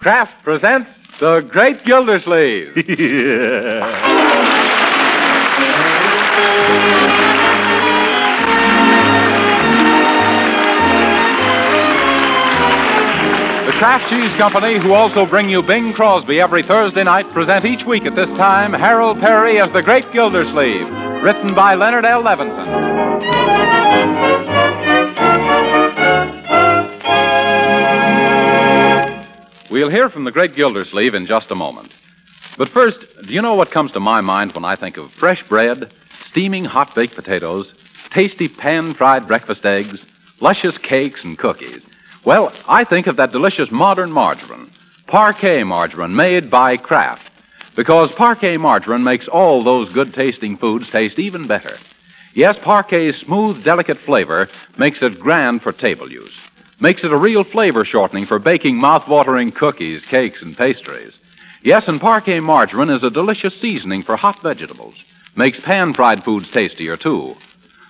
Kraft presents The Great Gildersleeve. The Kraft Cheese Company, who also bring you Bing Crosby every Thursday night, present each week at this time Harold Perry as The Great Gildersleeve, written by Leonard L. Levinson. We'll hear from the Great Gildersleeve in just a moment. But first, do you know what comes to my mind when I think of fresh bread, steaming hot baked potatoes, tasty pan-fried breakfast eggs, luscious cakes and cookies? Well, I think of that delicious modern margarine, Parquet margarine made by Kraft, because Parquet margarine makes all those good-tasting foods taste even better. Yes, Parquet's smooth, delicate flavor makes it grand for table use. Makes it a real flavor shortening for baking mouth-watering cookies, cakes, and pastries. Yes, and Parquet margarine is a delicious seasoning for hot vegetables. Makes pan-fried foods tastier, too.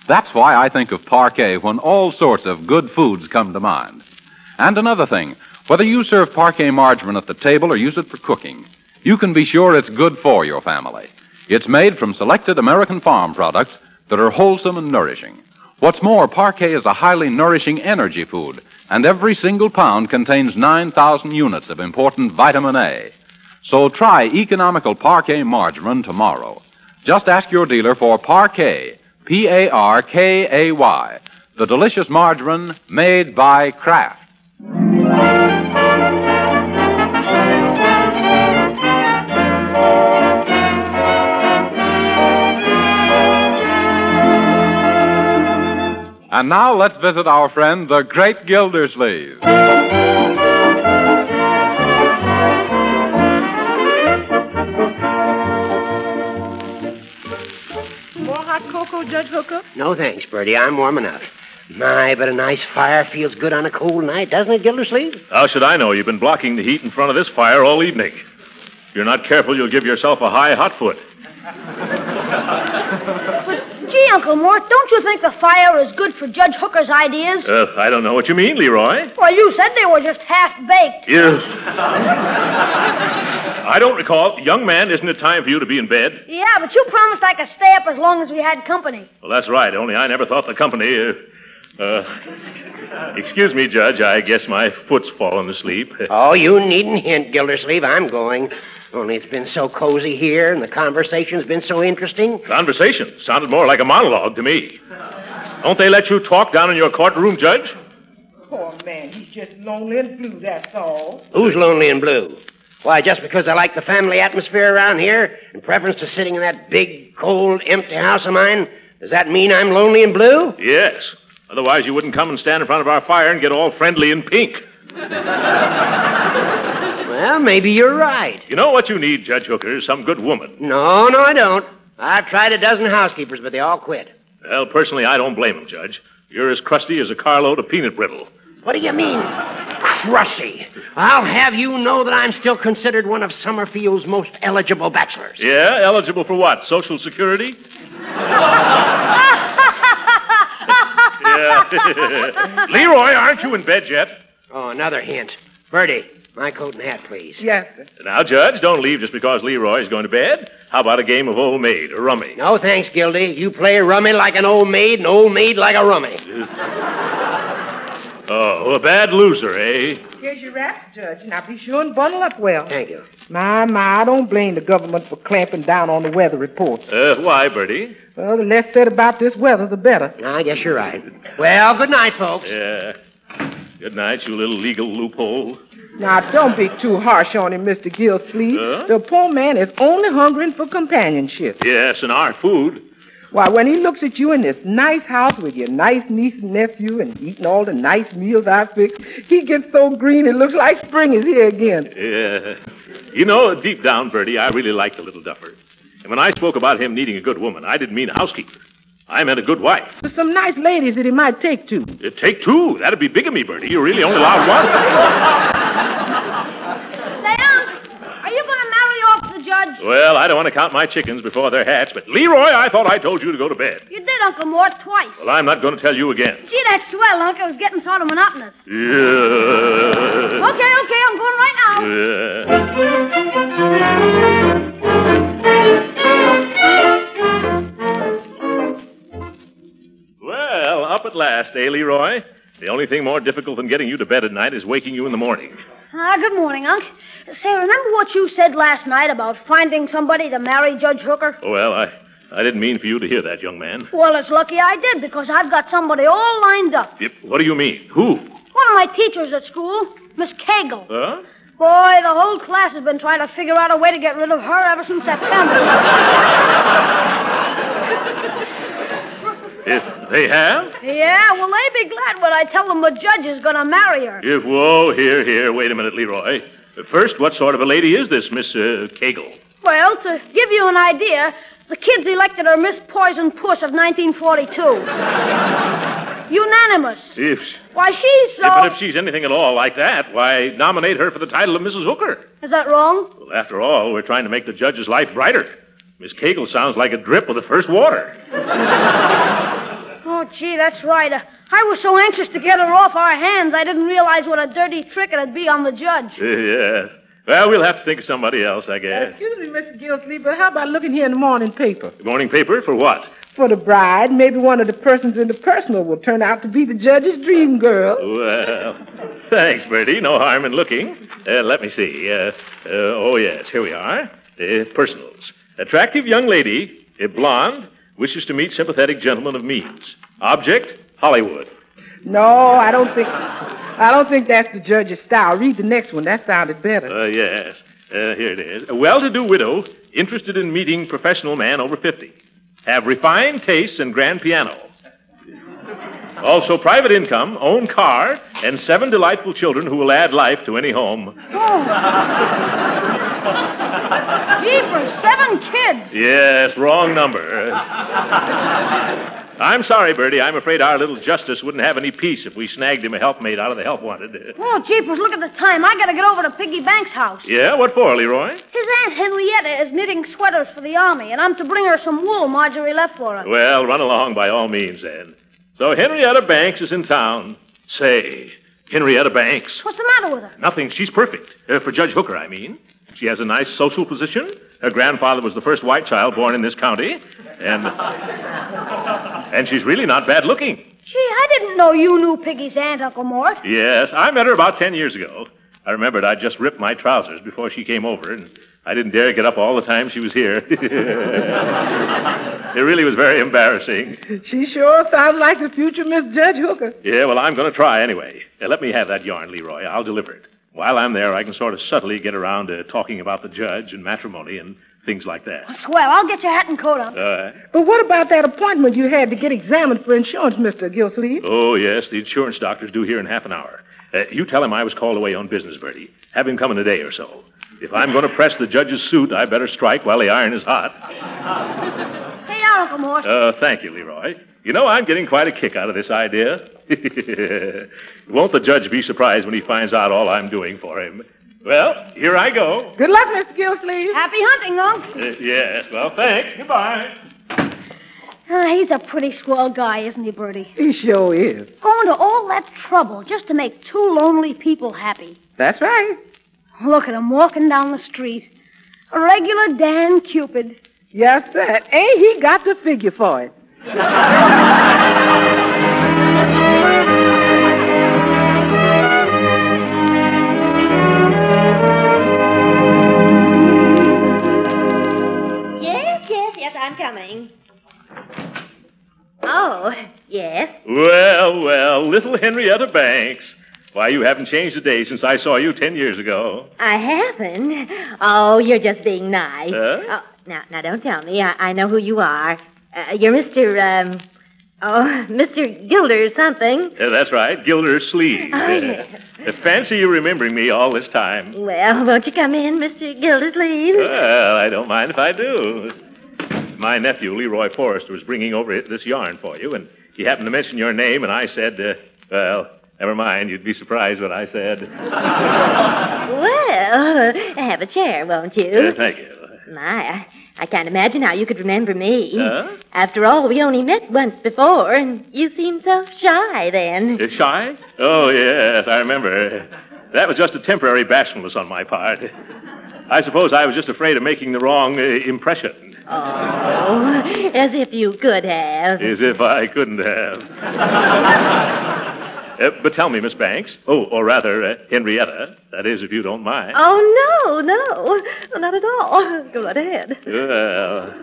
That's why I think of Parquet when all sorts of good foods come to mind. And another thing, whether you serve Parquet margarine at the table or use it for cooking, you can be sure it's good for your family. It's made from selected American farm products that are wholesome and nourishing. What's more, Parquet is a highly nourishing energy food, and every single pound contains 9,000 units of important vitamin A. So try economical Parquet margarine tomorrow. Just ask your dealer for Parquet, P-A-R-K-A-Y, the delicious margarine made by Kraft. And now let's visit our friend, the Great Gildersleeve. More hot cocoa, Judge Hooker? No, thanks, Bertie. I'm warm enough. My, but a nice fire feels good on a cold night, doesn't it, Gildersleeve? How should I know? You've been blocking the heat in front of this fire all evening. If you're not careful, you'll give yourself a high hot foot. Gee, Uncle Mort, don't you think the fire is good for Judge Hooker's ideas? I don't know what you mean, Leroy. Well, you said they were just half-baked. Yes. I don't recall. Young man, isn't it time for you to be in bed? Yeah, but you promised I could stay up as long as we had company. Well, that's right, only I never thought the company... Excuse me, Judge, I guess my foot's fallen asleep. Oh, you needn't hint, Gildersleeve. I'm going. Only it's been so cozy here, and the conversation's been so interesting. Conversation? Sounded more like a monologue to me. Don't they let you talk down in your courtroom, Judge? Poor man, he's just lonely and blue, that's all. Who's lonely and blue? Why, just because I like the family atmosphere around here, in preference to sitting in that big, cold, empty house of mine, does that mean I'm lonely and blue? Yes. Otherwise, you wouldn't come and stand in front of our fire and get all friendly and pink. Well, maybe you're right. You know what you need, Judge Hooker? Some good woman. No, I don't. I've tried a dozen housekeepers, but they all quit. Well, personally, I don't blame them, Judge. You're as crusty as a carload of peanut brittle. What do you mean, crusty? I'll have you know that I'm still considered one of Summerfield's most eligible bachelors. Yeah? Eligible for what? Social Security? Yeah. Leroy, aren't you in bed yet? Oh, another hint. Bertie, my coat and hat, please. Yes, sir. Now, Judge, don't leave just because Leroy's going to bed. How about a game of old maid or rummy? No, thanks, Gildy. You play rummy like an old maid and old maid like a rummy. Oh, a bad loser, eh? Here's your wraps, Judge. Now be sure and bundle up well. Thank you. My, I don't blame the government for clamping down on the weather reports. Why, Bertie? Well, the less said about this weather, the better. I guess you're right. Well, good night, folks. Yeah. Good night, you little legal loophole. Now, don't be too harsh on him, Mr. Gildersleeve. Huh? The poor man is only hungering for companionship. Yes, and our food. Why, when he looks at you in this nice house with your nice niece and nephew and eating all the nice meals I fixed, he gets so green it looks like spring is here again. Yeah. You know, deep down, Bertie, I really like the little duffer. And when I spoke about him needing a good woman, I didn't mean a housekeeper. I meant a good wife. There's some nice ladies that he might take to. Take two. That'd be bigamy, Bertie. You really only allowed one. Leon, are you going to marry off the judge? Well, I don't want to count my chickens before they're hatched, but Leroy, I thought I told you to go to bed. You did, Uncle Mort, twice. Well, I'm not going to tell you again. Gee, that's swell, Uncle. It was getting sort of monotonous. Yeah. Okay, I'm going right now. Yeah. eh, Leroy? The only thing more difficult than getting you to bed at night is waking you in the morning. Good morning, Unc. Say, remember what you said last night about finding somebody to marry Judge Hooker? Well, I didn't mean for you to hear that, young man. Well, it's lucky I did, because I've got somebody all lined up. What do you mean? Who? One of my teachers at school, Miss Cagle. Huh? Boy, the whole class has been trying to figure out a way to get rid of her ever since September. If they have? Yeah, well, they be glad when I tell them the judge is going to marry her. Whoa, here. Wait a minute, Leroy. First, what sort of a lady is this Miss Cagle? Well, to give you an idea, the kids elected her Miss Poison Puss of 1942. Unanimous. Why, she's so... But if she's anything at all like that, why nominate her for the title of Mrs. Hooker? Is that wrong? Well, after all, we're trying to make the judge's life brighter. Miss Cagle sounds like a drip with the first water. Oh, gee, that's right. I was so anxious to get her off our hands, I didn't realize what a dirty trick it'd be on the judge. Yes. Well, we'll have to think of somebody else, I guess. Excuse me, Mr. Gildersleeve, but how about looking here in the morning paper? The morning paper? For what? For the bride, maybe one of the persons in the personal will turn out to be the judge's dream girl. Well, thanks, Bertie. No harm in looking. Let me see. Oh, yes, here we are. Personals. Attractive young lady, blonde, wishes to meet sympathetic gentleman of means. Object, Hollywood. No, I don't think that's the judge's style. Read the next one. That sounded better. Yes. Here it is. A well-to-do widow interested in meeting professional man over 50. Have refined tastes and grand piano. Also private income, own car, and 7 delightful children who will add life to any home. Oh. Jeepers, 7 kids. Yes, wrong number. I'm sorry, Bertie. I'm afraid our little Justice wouldn't have any peace if we snagged him a helpmate out of the help wanted. Oh, Jeepers, look at the time. I gotta get over to Piggy Banks' house. Yeah? What for, Leroy? His Aunt Henrietta is knitting sweaters for the Army, and I'm to bring her some wool Marjorie left for her. Well, run along by all means, then. So Henrietta Banks is in town. Say, Henrietta Banks. What's the matter with her? Nothing. She's perfect. For Judge Hooker, I mean. She has a nice social position. Her grandfather was the first white child born in this county. And she's really not bad looking. Gee, I didn't know you knew Piggy's aunt, Uncle Mort. Yes, I met her about 10 years ago. I remembered I'd just ripped my trousers before she came over, and I didn't dare get up all the time she was here. It really was very embarrassing. She sure sounds like the future Miss Judge Hooker. Yeah, well, I'm going to try anyway. Let me have that yarn, Leroy. I'll deliver it. While I'm there, I can sort of subtly get around to talking about the judge and matrimony and things like that. Swell. I'll get your hat and coat on. But what about that appointment you had to get examined for insurance, Mr. Gildersleeve? Oh, yes. The insurance doctor's due here in half an hour. You tell him I was called away on business, Bertie. Have him come in a day or so. If I'm going to press the judge's suit, I better strike while the iron is hot. Hey, now, Uncle Mort. Thank you, Leroy. You know, I'm getting quite a kick out of this idea. Won't the judge be surprised when he finds out all I'm doing for him? Well, here I go. Good luck, Mr. Gildersleeve. Happy hunting, Unc. Yes, well, thanks. Goodbye. He's a pretty swell guy, isn't he, Bertie? He sure is. Going to all that trouble just to make 2 lonely people happy. That's right. Look at him walking down the street. A regular Dan Cupid. Yes, sir. Ain't he got the figure for it? Yes, I'm coming. Oh, yes. Well, little Henrietta Banks. Why, you haven't changed a day since I saw you 10 years ago. I haven't. Oh, you're just being nice. Huh? Oh, now, don't tell me. I know who you are. You're Mr. Gilder something. That's right, Gildersleeve. Oh, yes. Fancy you remembering me all this time. Well, won't you come in, Mr. Gildersleeve? Well, I don't mind if I do. My nephew, Leroy Forrester, was bringing over this yarn for you, and he happened to mention your name, and I said, well, never mind. You'd be surprised what I said. Well, have a chair, won't you? Thank you. My, I can't imagine how you could remember me. Huh? After all, we only met once before, and you seemed so shy then. Shy? Oh, yes, I remember. That was just a temporary bashfulness on my part. I suppose I was just afraid of making the wrong impression. Oh, as if you could have. As if I couldn't have. But tell me, Miss Banks. Oh, or rather, Henrietta. That is, if you don't mind. Oh, no, not at all. Go right ahead. Well,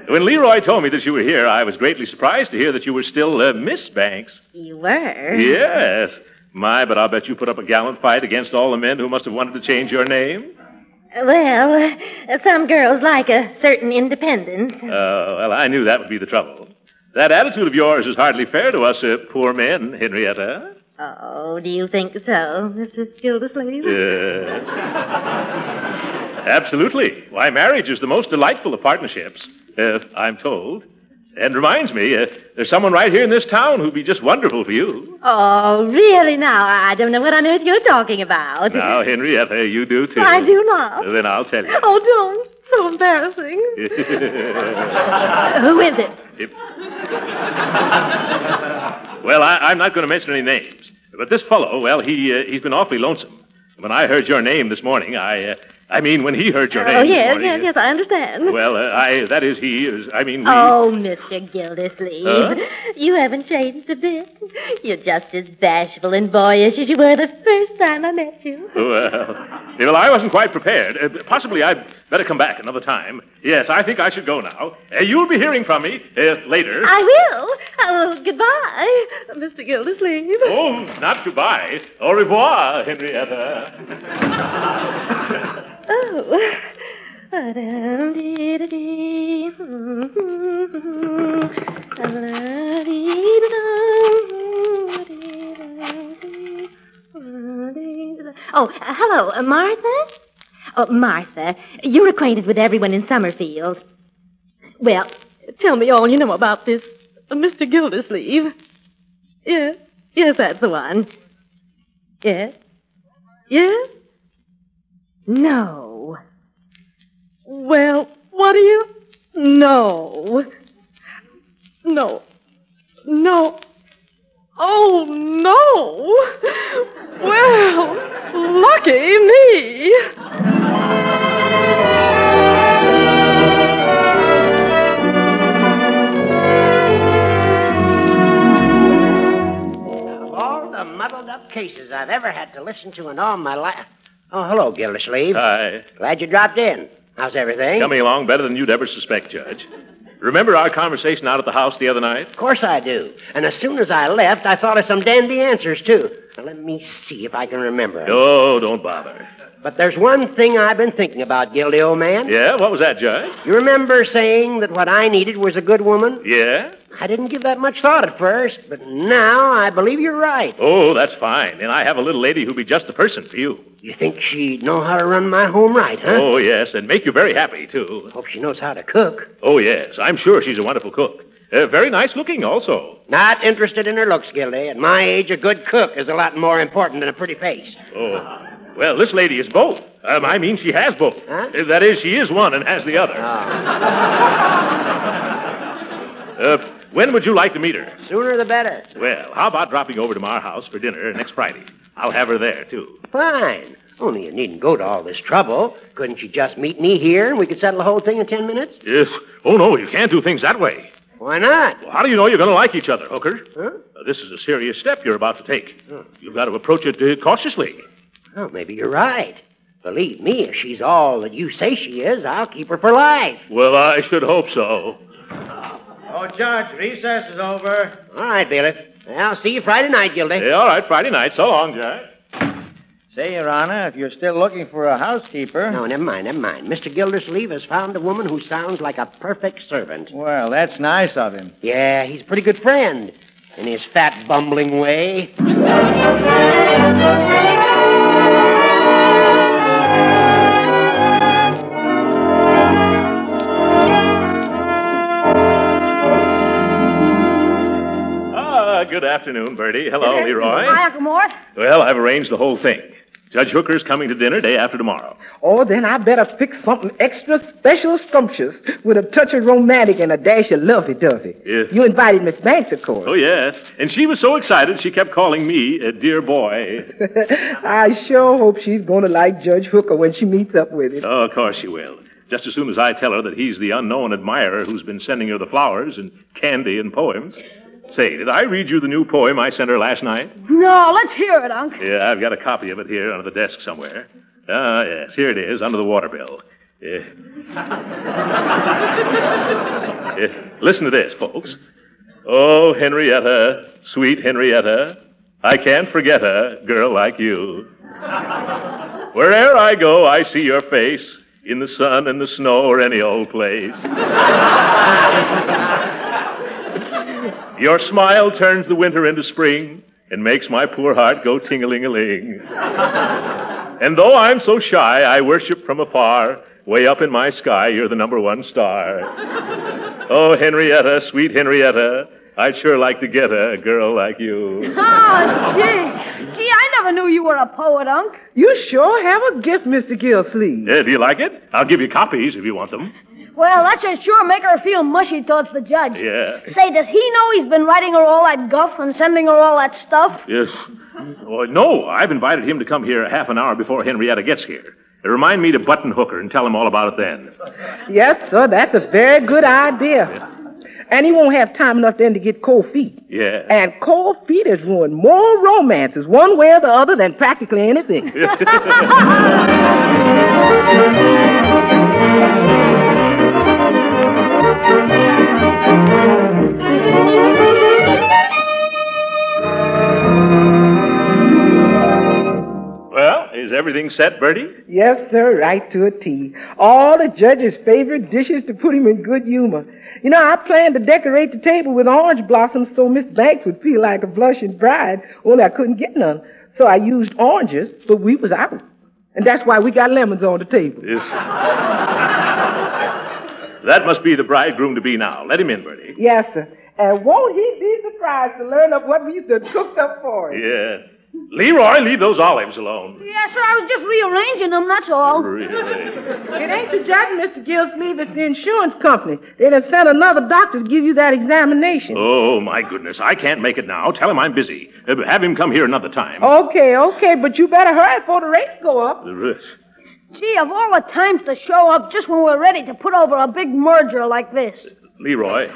when Leroy told me that you were here, I was greatly surprised to hear that you were still Miss Banks. You were? Yes. My, but I'll bet you put up a gallant fight against all the men who must have wanted to change your name. Well, some girls like a certain independence. Well, I knew that would be the trouble. That attitude of yours is hardly fair to us poor men, Henrietta. Oh, do you think so, Mr. Gildersleeve? Yes. Absolutely. Why, marriage is the most delightful of partnerships, I'm told. And reminds me, there's someone right here in this town who'd be just wonderful for you. Oh, really now? I don't know what on earth you're talking about. Now, Henrietta, you do, too. I do not. Then I'll tell you. Oh, don't. So embarrassing. Who is it? Well, I'm not going to mention any names. But this fellow, well, he's been awfully lonesome. When I heard your name this morning, when he heard your name this morning... yes, I understand. Well, we... Oh, Mr. Gildersleeve, you haven't changed a bit. You're just as bashful and boyish as you were the first time I met you. Well, I wasn't quite prepared. Possibly I'd better come back another time. Yes, I think I should go now. You'll be hearing from me later. I will. Oh, goodbye, Mr. Gildersleeve. Oh, not goodbye. Au revoir, Henrietta. Oh. Oh, hello, Martha? Oh, Martha, you're acquainted with everyone in Summerfield. Well, tell me all you know about this Mr. Gildersleeve. Yes, that's the one. Yes? Yes? No. Well, what do you... No. No. No. Oh, no. Well, lucky me. Of all the muddled-up cases I've ever had to listen to in all my life... Oh, hello, Gildersleeve. Hi. Glad you dropped in. How's everything? Coming along better than you'd ever suspect, Judge. Remember our conversation out at the house the other night? Of course I do. And as soon as I left, I thought of some dandy answers, too. Now, let me see if I can remember 'em. Oh, don't bother. But there's one thing I've been thinking about, Gildy, old man. Yeah? What was that, Judge? You remember saying that what I needed was a good woman? Yeah? I didn't give that much thought at first, but now I believe you're right. Oh, that's fine. And I have a little lady who'll be just the person for you. You think she'd know how to run my home right, huh? Oh, yes, and make you very happy, too. Hope she knows how to cook. Oh, yes. I'm sure she's a wonderful cook. Very nice looking, also. Not interested in her looks, Gildy. At my age, a good cook is a lot more important than a pretty face. Oh. Well, this lady is both. She has both. Huh? That is, she is one and has the other. Oh. When would you like to meet her? Sooner the better. Well, how about dropping over to our house for dinner next Friday? I'll have her there, too. Fine. Only you needn't go to all this trouble. Couldn't you just meet me here and we could settle the whole thing in 10 minutes? Yes. Oh, no, you can't do things that way. Why not? Well, how do you know you're going to like each other, Hooker? Huh? This is a serious step you're about to take. You've got to approach it cautiously. Oh, maybe you're right. Believe me, if she's all that you say she is, I'll keep her for life. Well, I should hope so. Oh, Judge, recess is over. All right, Bailiff. I'll see you Friday night, Gildy. Hey, all right, Friday night. So long, Judge. Say, Your Honor, if you're still looking for a housekeeper... No, never mind. Mr. Gildersleeve has found a woman who sounds like a perfect servant. Well, that's nice of him. Yeah, he's a pretty good friend. In his fat, bumbling way. Good afternoon, Bertie. Hello, Leroy. Hi, Uncle Mort. Well, I've arranged the whole thing. Judge Hooker's coming to dinner day after tomorrow. Oh, then I better fix something extra special scrumptious with a touch of romantic and a dash of lovey-dovey. Yes. You invited Miss Banks, of course. Oh, yes. And she was so excited she kept calling me a dear boy. I sure hope she's going to like Judge Hooker when she meets up with him. Oh, of course she will. just as soon as I tell her that he's the unknown admirer who's been sending her the flowers and candy and poems. Say, did I read you the new poem I sent her last night? No, let's hear it, Unc. Yeah, I've got a copy of it here under the desk somewhere. Ah, yes, here it is, under the water bill. Listen to this, folks. Oh, Henrietta, sweet Henrietta, I can't forget a girl like you. Where'er I go, I see your face, in the sun and the snow or any old place. Your smile turns the winter into spring and makes my poor heart go ting-a-ling-a-ling. And though I'm so shy, I worship from afar. Way up in my sky, you're the number one star. Oh, Henrietta, sweet Henrietta, I'd sure like to get a girl like you. Oh, gee. Gee, I never knew you were a poet, Unc. You sure have a gift, Mr. Gildersleeve. Do you like it? I'll give you copies if you want them. Well, that should sure make her feel mushy towards the judge. Yeah. Say, does he know he's been writing her all that guff and sending her all that stuff? Yes. Oh, no, I've invited him to come here half an hour before Henrietta gets here. Remind me to button hook her and tell him all about it then. Yes, sir, that's a very good idea. Yeah. And he won't have time enough then to get cold feet. Yeah. And cold feet has ruined more romances one way or the other than practically anything. Well, is everything set, Bertie? Yes, sir, right to a T. All the judge's favorite dishes to put him in good humor. You know, I planned to decorate the table with orange blossoms so Miss Banks would feel like a blushing bride, only I couldn't get none. So I used oranges, but we was out. And that's why we got lemons on the table. Yes. That must be the bridegroom-to-be now. Let him in, Bertie. Yes, sir. And won't he be surprised to learn of what we've done cooked up for him? Yeah. Leroy, leave those olives alone. Yes, sir, I was just rearranging them, that's all. Really? It ain't the judge, Mr. Gildersleeve, it's the insurance company. They done sent another doctor to give you that examination. Oh, my goodness, I can't make it now. Tell him I'm busy. Have him come here another time. Okay, but you better hurry before the rates go up. The rates? Gee, of all the times to show up just when we're ready to put over a big merger like this. Leroy,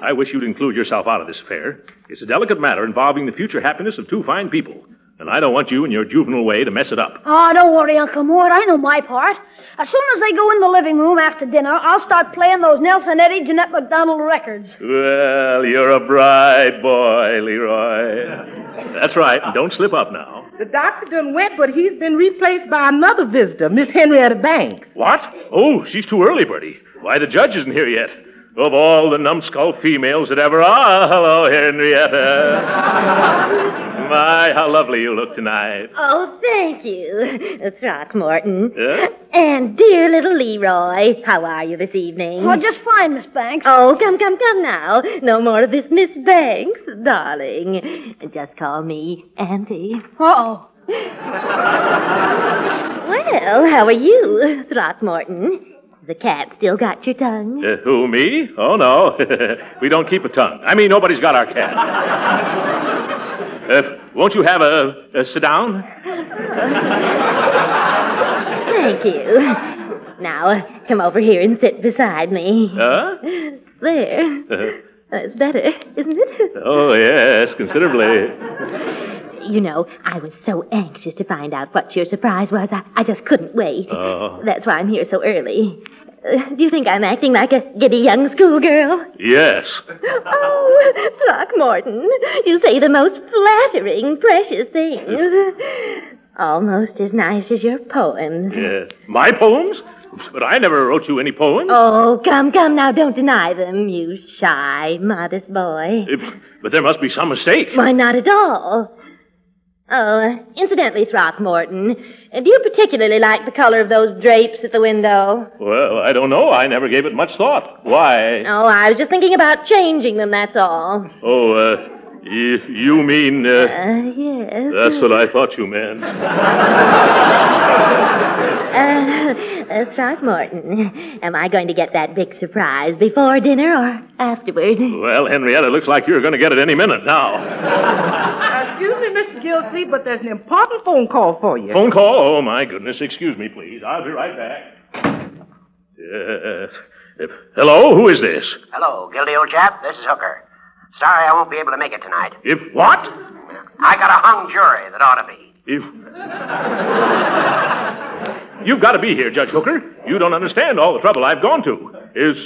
I wish you'd include yourself out of this affair. It's a delicate matter involving the future happiness of two fine people. And I don't want you in your juvenile way to mess it up. Oh, don't worry, Uncle Mort. I know my part. As soon as they go in the living room after dinner, I'll start playing those Nelson Eddy, Jeanette MacDonald records. Well, you're a bright boy, Leroy. That's right. Don't slip up now. The doctor done went, but he's been replaced by another visitor, Miss Henrietta Banks. What? Oh, she's too early, Bertie. Why, the judge isn't here yet. Of all the numbskull females that ever... Ah, hello, Henrietta. My, how lovely you look tonight. Oh, thank you, Throckmorton. Yeah? And dear little Leroy, how are you this evening? Oh, just fine, Miss Banks. Oh, come now. No more of this Miss Banks, darling. Just call me Auntie. Uh-oh. Well, how are you, Throckmorton? The cat still got your tongue? Who, me? Oh, no. We don't keep a tongue. I mean, nobody's got our cat. Won't you have a sit down? Thank you. Now, come over here and sit beside me. Huh? There. That's better, isn't it? Oh, yes, considerably. You know, I was so anxious to find out what your surprise was. I just couldn't wait. Oh. That's why I'm here so early. Do you think I'm acting like a giddy young schoolgirl? Yes. Oh, Throckmorton, you say the most flattering, precious things. Almost as nice as your poems. My poems? But I never wrote you any poems. Oh, come now, don't deny them, you shy, modest boy. But there must be some mistake. Why, not at all. Oh, incidentally, Throckmorton, do you particularly like the color of those drapes at the window? Well, I don't know. I never gave it much thought. Why? Oh, I was just thinking about changing them, that's all. Oh, you mean... Yes. That's what I thought you meant. Throckmorton, am I going to get that big surprise before dinner or afterward? Well, Henrietta, looks like you're going to get it any minute now. Excuse me, Mr. Gildersleeve, but there's an important phone call for you. Phone call? Oh, my goodness. Excuse me, please. I'll be right back. Hello, who is this? Hello, Gildy, old chap. This is Hooker. Sorry I won't be able to make it tonight. If what? I got a hung jury that ought to be. You've got to be here, Judge Hooker. You don't understand all the trouble I've gone to.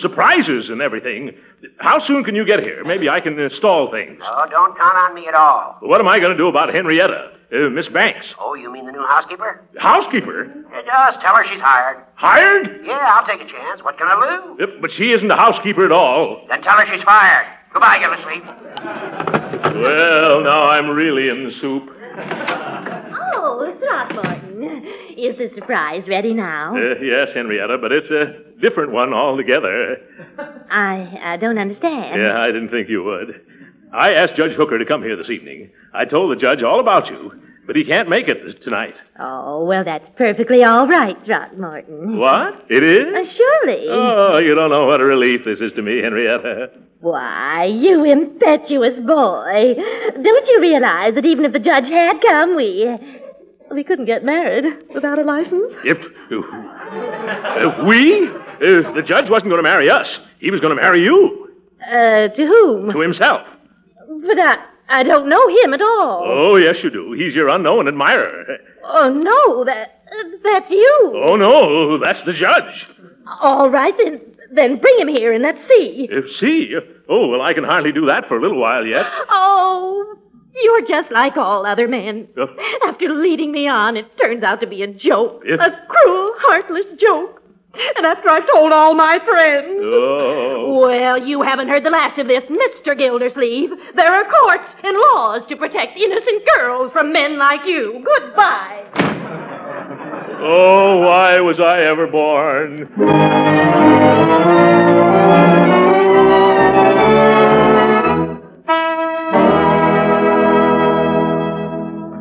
Surprises and everything. How soon can you get here? Maybe I can install things. Oh, don't count on me at all. What am I going to do about Henrietta? Miss Banks. Oh, you mean the new housekeeper? Housekeeper? Just tell her she's hired. Hired? Yeah, I'll take a chance. What can I lose? But she isn't a housekeeper at all. Then tell her she's fired. Goodbye, Gildersleeve. Well, now I'm really in the soup. Oh, Throckmorton. Is the surprise ready now? Yes, Henrietta, but it's a different one altogether. I don't understand. Yeah, I didn't think you would. I asked Judge Hooker to come here this evening. I told the judge all about you, but he can't make it tonight. Oh, well, that's perfectly all right, Throckmorton. What? It is? Surely. Oh, you don't know what a relief this is to me, Henrietta. Why, you impetuous boy. Don't you realize that even if the judge had come, we couldn't get married without a license? If the judge wasn't going to marry us. He was going to marry you. To whom? To himself. But I don't know him at all. Oh, yes, you do. He's your unknown admirer. Oh, no, that's you. Oh, no, that's the judge. All right, then bring him here and let's see. See? Oh, well, I can hardly do that for a little while yet. Oh, you're just like all other men. After leading me on, it turns out to be a joke. A cruel, heartless joke. And after I've told all my friends. Oh. Well, you haven't heard the last of this, Mr. Gildersleeve. There are courts and laws to protect innocent girls from men like you. Goodbye. Oh, why was I ever born?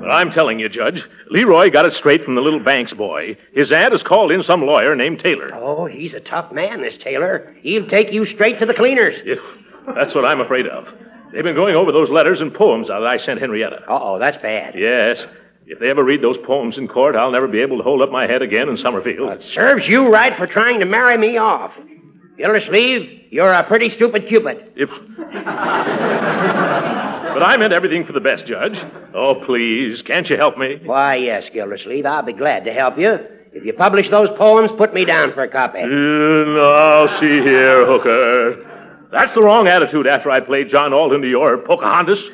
I'm telling you, Judge, Leroy got it straight from the little Banks boy. His aunt has called in some lawyer named Taylor. Oh, he's a tough man, this Taylor. He'll take you straight to the cleaners. That's what I'm afraid of. They've been going over those letters and poems that I sent Henrietta. Uh-oh, that's bad. Yes. If they ever read those poems in court, I'll never be able to hold up my head again in Summerfield. It serves you right for trying to marry me off. Gildersleeve, you're a pretty stupid Cupid. But I meant everything for the best, Judge. Oh, please, can't you help me? Why, yes, Gildersleeve, I'll be glad to help you. If you publish those poems, put me down for a copy. Now, see here, Hooker. That's the wrong attitude after I played John Alden to your Pocahontas.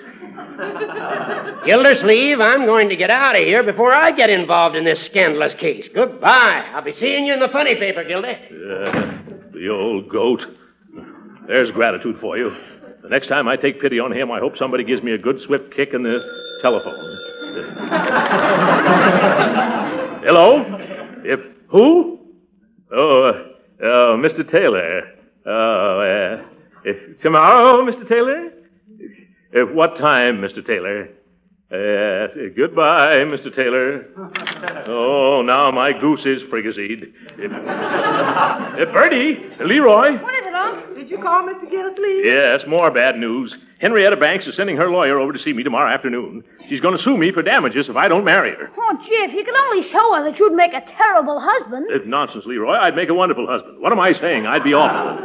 Gildersleeve, I'm going to get out of here before I get involved in this scandalous case. Goodbye. I'll be seeing you in the funny paper, Gildy. The old goat. There's gratitude for you. The next time I take pity on him, I hope somebody gives me a good swift kick in the telephone. Hello? Who? Oh, Mr. Taylor. Tomorrow, Mr. Taylor? What time, Mr. Taylor? Goodbye, Mr. Taylor. Oh, now my goose is fricasseed. Bertie, Leroy. What is it, Unc? Did you call Mr. Gildersleeve? Yes, more bad news. Henrietta Banks is sending her lawyer over to see me tomorrow afternoon. She's going to sue me for damages if I don't marry her. Oh, gee, if you could only show her that you'd make a terrible husband. Nonsense, Leroy. I'd make a wonderful husband. What am I saying? I'd be awful.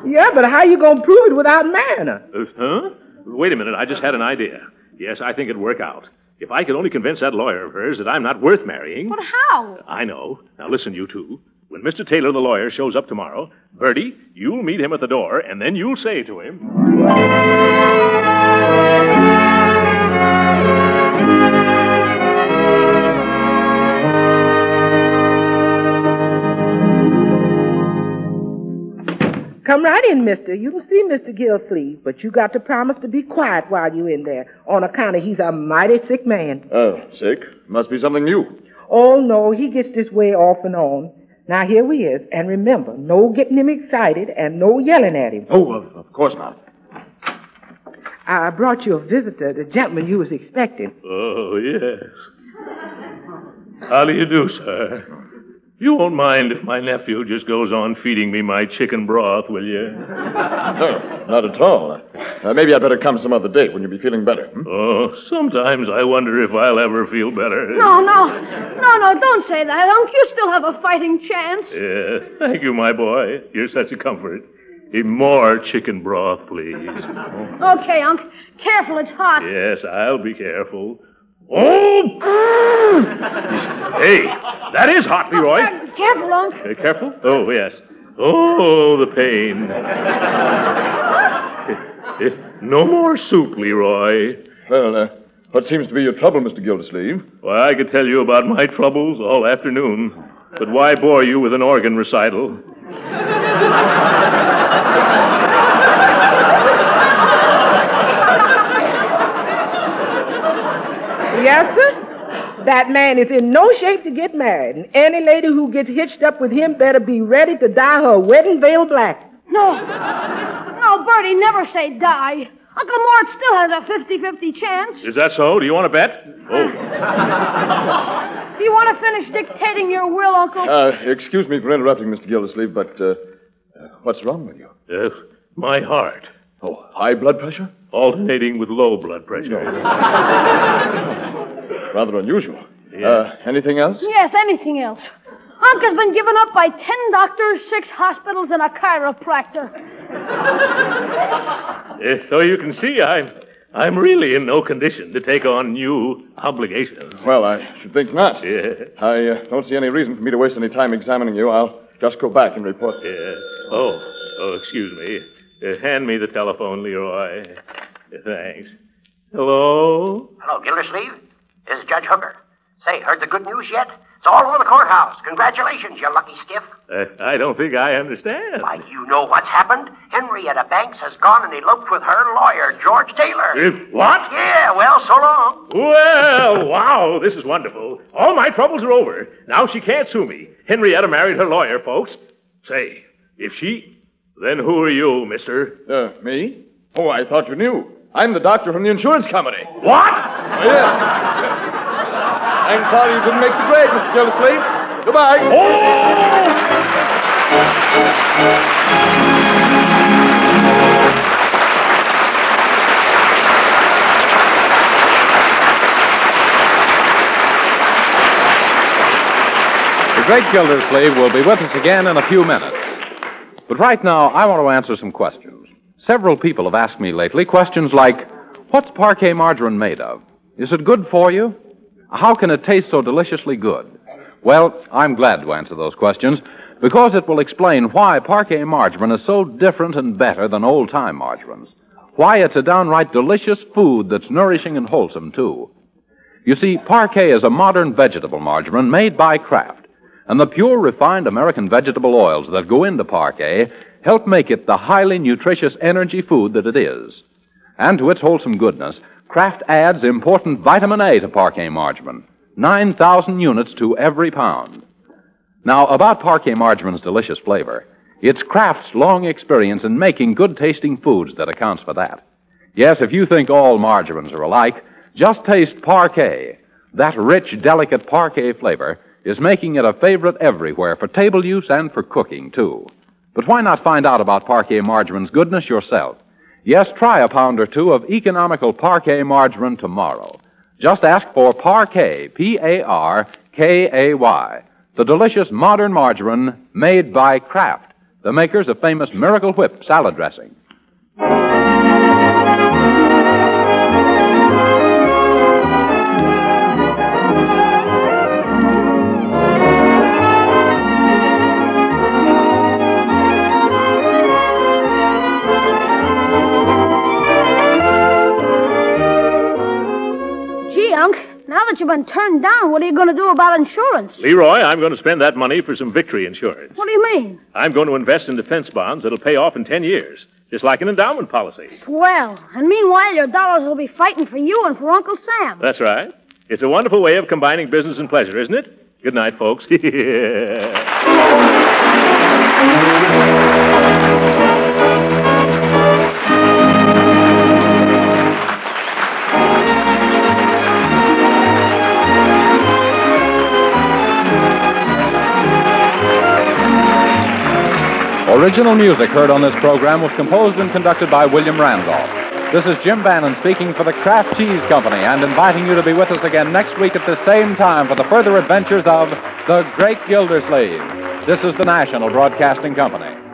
Yeah, but how you gonna prove it without marrying her? Huh? Wait a minute. I just had an idea. Yes, I think it'd work out. If I could only convince that lawyer of hers that I'm not worth marrying. But how? I know. Now listen, you two. When Mr. Taylor, the lawyer, shows up tomorrow, Bertie, you'll meet him at the door, and then you'll say to him... Come right in, mister. You can see Mr. Gildersleeve, but you got to promise to be quiet while you're in there, on account of he's a mighty sick man. Oh, sick? Must be something new. Oh, no, he gets this way off and on. Now, here he is, and remember, no getting him excited and no yelling at him. Oh, of course not. I brought you a visitor, the gentleman you was expecting. Oh, yes. How do you do, sir? You won't mind if my nephew just goes on feeding me my chicken broth, will you? No, not at all. Maybe I'd better come some other day when you'll be feeling better. Oh, sometimes I wonder if I'll ever feel better. No, don't say that, Unc. You still have a fighting chance. Yeah, thank you, my boy. You're such a comfort. More chicken broth, please. Okay, Unc. Careful, it's hot. Yes, I'll be careful. Oh! Hey, that is hot, Leroy. Careful, Unc. Careful? Oh, yes. Oh, the pain. No more soup, Leroy. Well, what seems to be your trouble, Mr. Gildersleeve? Why, I could tell you about my troubles all afternoon. But why bore you with an organ recital? Yes, sir. That man is in no shape to get married, and any lady who gets hitched up with him better be ready to dye her wedding veil black. No, Bertie, never say die. Uncle Mort still has a 50-50 chance. Is that so? Do you want to bet? Oh. Do you want to finish dictating your will, Uncle? Excuse me for interrupting, Mr. Gildersleeve, but what's wrong with you? My heart. Oh, high blood pressure? Alternating with low blood pressure. Rather unusual. Yeah. Anything else? Yes, anything else. Unc has been given up by 10 doctors, 6 hospitals, and a chiropractor. So you can see I'm really in no condition to take on new obligations. Well, I should think not. Yeah. I don't see any reason for me to waste any time examining you. I'll just go back and report. Yeah. Oh, excuse me. Hand me the telephone, Leroy. Thanks. Hello? Hello, Gildersleeve. This is Judge Hooker. Say, heard the good news yet? It's all over the courthouse. Congratulations, you lucky stiff. I don't think I understand. Why, you know what's happened? Henrietta Banks has gone and eloped with her lawyer, George Taylor. What? Yeah, well, so long. Well, wow, this is wonderful. All my troubles are over. Now she can't sue me. Henrietta married her lawyer, folks. Say, if she... Then who are you, mister? Me? Oh, I thought you knew. I'm the doctor from the insurance company. What? Oh, yeah. I'm sorry you couldn't make the grade, Mr. Gildersleeve. Goodbye. The great Gildersleeve will be with us again in a few minutes. But right now, I want to answer some questions. Several people have asked me lately questions like, what's parquet margarine made of? Is it good for you? How can it taste so deliciously good? Well, I'm glad to answer those questions because it will explain why parquet margarine is so different and better than old-time margarines. Why it's a downright delicious food that's nourishing and wholesome, too. You see, parquet is a modern vegetable margarine made by Kraft. And the pure, refined American vegetable oils that go into parquet help make it the highly nutritious energy food that it is. And to its wholesome goodness, Kraft adds important vitamin A to parquet margarine, 9,000 units to every pound. Now, about parquet margarine's delicious flavor, it's Kraft's long experience in making good-tasting foods that accounts for that. Yes, if you think all margarines are alike, just taste parquet. That rich, delicate parquet flavor is making it a favorite everywhere for table use and for cooking, too. But why not find out about parquet margarine's goodness yourself? Yes, try a pound or two of economical parquet margarine tomorrow. Just ask for Parquet, Parkay, the delicious modern margarine made by Kraft, the makers of famous Miracle Whip salad dressing. Now that you've been turned down, what are you going to do about insurance? Leroy, I'm going to spend that money for some victory insurance. What do you mean? I'm going to invest in defense bonds that'll pay off in 10 years, just like an endowment policy. Swell. And meanwhile, your dollars will be fighting for you and for Uncle Sam. That's right. It's a wonderful way of combining business and pleasure, isn't it? Good night, folks. Original music heard on this program was composed and conducted by William Randolph. This is Jim Bannon speaking for the Kraft Cheese Company and inviting you to be with us again next week at the same time for the further adventures of the Great Gildersleeve. This is the National Broadcasting Company.